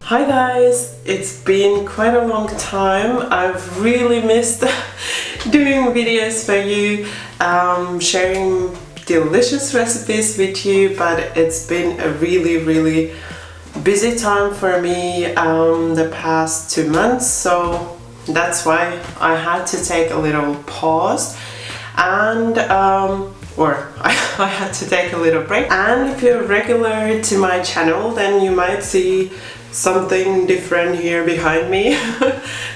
Hi guys, it's been quite a long time. I've really missed doing videos for you, sharing delicious recipes with you, but it's been a really busy time for me the past 2 months, so that's why I had to take a little pause and I had to take a little break. And if you're regular to my channel, then you might see something different here behind me.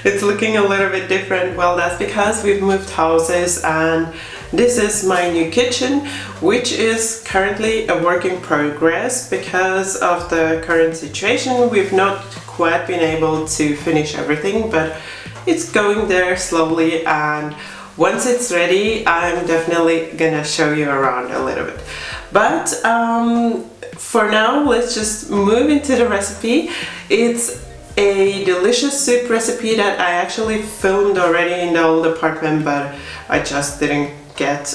It's looking a little bit different. Well, that's because we've moved houses and this is my new kitchen, which is currently a work in progress because of the current situation. We've not quite been able to finish everything, but it's going there slowly, and once it's ready, I'm definitely gonna show you around a little bit. But for now, let's just move into the recipe. It's a delicious soup recipe that I actually filmed already in the old apartment, but I just didn't get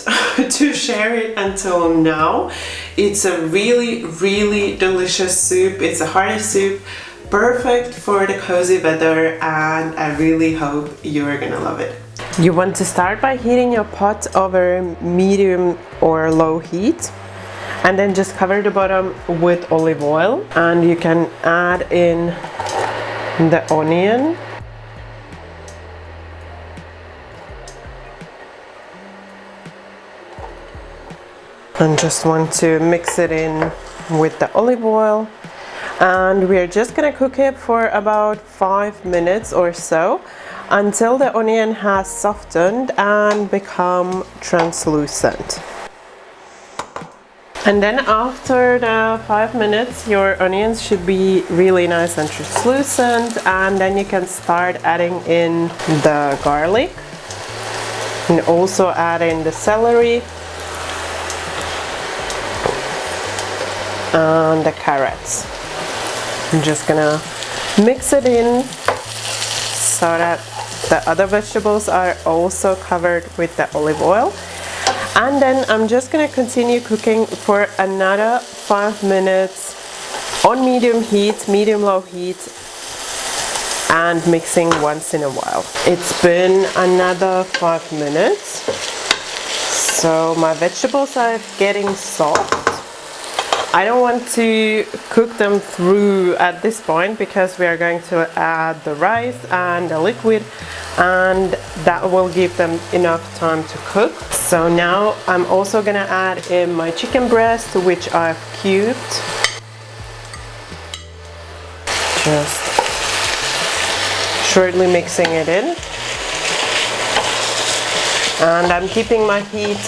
to share it until now. It's a really delicious soup. It's a hearty soup, perfect for the cozy weather, and I really hope you're gonna love it. You want to start by heating your pot over medium or low heat, and then just cover the bottom with olive oil, and you can add in the onion, and just want to mix it in with the olive oil, and we're just gonna cook it for about 5 minutes or so until the onion has softened and become translucent. And then after the 5 minutes, your onions should be really nice and translucent, and then you can start adding in the garlic and also add in the celery and the carrots. I'm just gonna mix it in so that the other vegetables are also covered with the olive oil. And then I'm just gonna continue cooking for another 5 minutes on medium heat, medium-low heat, and mixing once in a while. It's been another 5 minutes, so my vegetables are getting soft. I don't want to cook them through at this point because we are going to add the rice and the liquid, and that will give them enough time to cook. So now I'm also gonna add in my chicken breast, which I've cubed. Just shortly mixing it in. And I'm keeping my heat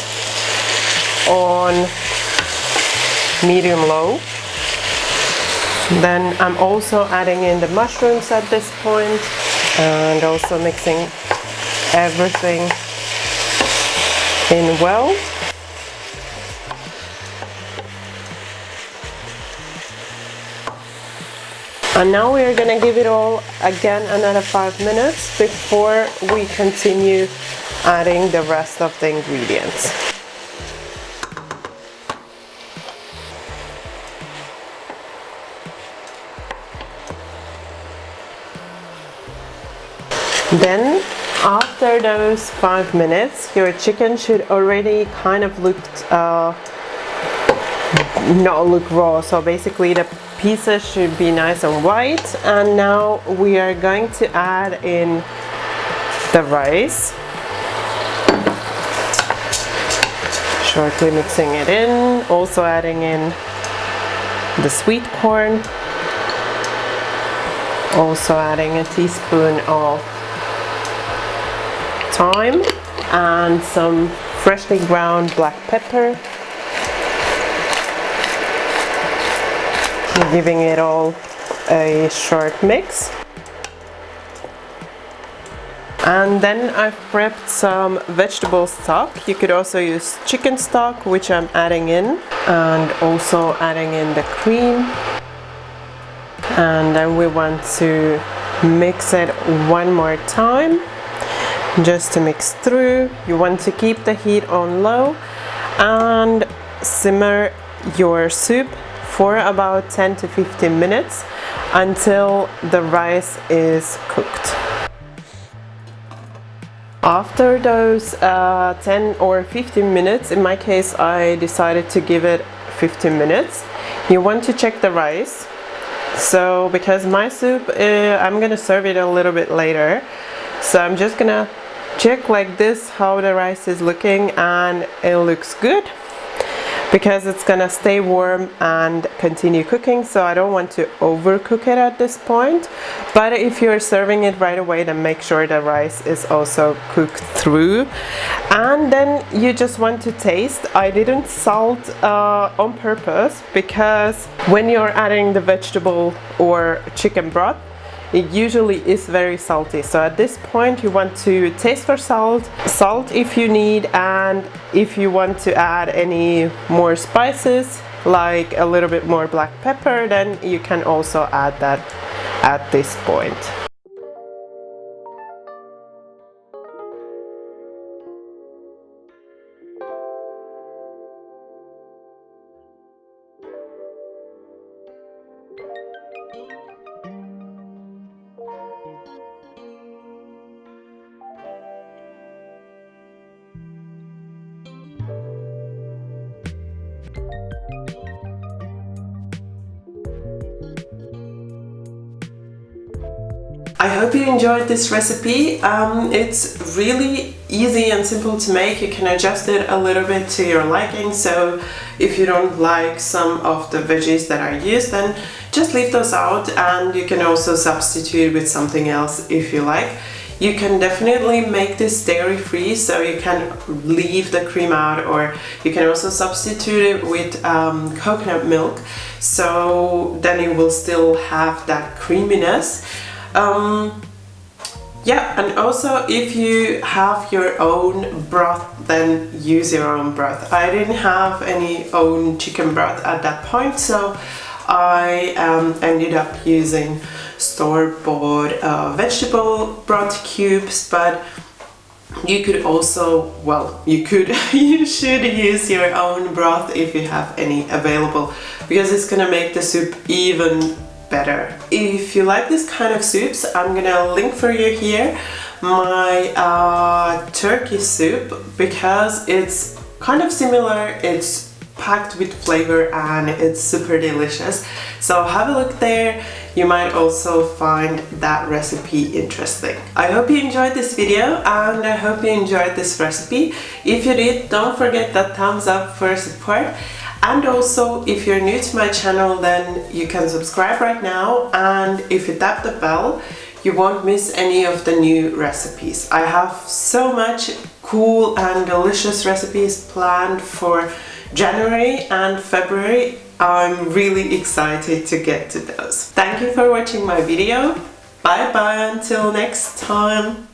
on medium-low. Then I'm also adding in the mushrooms at this point, and also mixing everything in well. And now we're gonna give it all again another 5 minutes before we continue adding the rest of the ingredients. Then after those 5 minutes, your chicken should already kind of not look raw, so basically the pieces should be nice and white. And now we are going to add in the rice, shortly mixing it in, also adding in the sweet corn, also adding a teaspoon of thyme and some freshly ground black pepper, giving it all a short mix. And then I've prepped some vegetable stock. You could also use chicken stock, which I'm adding in, and also adding in the cream. And then we want to mix it one more time, just to mix through. You want to keep the heat on low and simmer your soup for about 10 to 15 minutes until the rice is cooked. After those 10 or 15 minutes, in my case I decided to give it 15 minutes, you want to check the rice. So because my soup, I'm gonna serve it a little bit later, so I'm just gonna check like this how the rice is looking, and it looks good because it's gonna stay warm and continue cooking, so I don't want to overcook it at this point. But if you're serving it right away, then make sure the rice is also cooked through. And then you just want to taste. I didn't salt on purpose because when you're adding the vegetable or chicken broth, it usually is very salty. So at this point you want to taste for salt if you need, and if you want to add any more spices like a little bit more black pepper, then you can also add that at this point. I hope you enjoyed this recipe. It's really easy and simple to make. You can adjust it a little bit to your liking, so if you don't like some of the veggies that are used, then just leave those out, and you can also substitute with something else if you like. You can definitely make this dairy free, so you can leave the cream out, or you can also substitute it with coconut milk, so then it will still have that creaminess. Yeah, and also if you have your own broth, then use your own broth. I didn't have any own chicken broth at that point, so I ended up using store-bought vegetable broth cubes, but you could also, well, you should use your own broth if you have any available, because it's gonna make the soup even better. If you like this kind of soups, I'm gonna link for you here my turkey soup, because it's kind of similar. It's packed with flavor and it's super delicious, so have a look there. You might also find that recipe interesting. I hope you enjoyed this video, and I hope you enjoyed this recipe. If you did, don't forget that thumbs up for support. And also, if you're new to my channel, then you can subscribe right now, and if you tap the bell, you won't miss any of the new recipes. I have so much cool and delicious recipes planned for January and February. I'm really excited to get to those. Thank you for watching my video. Bye bye until next time.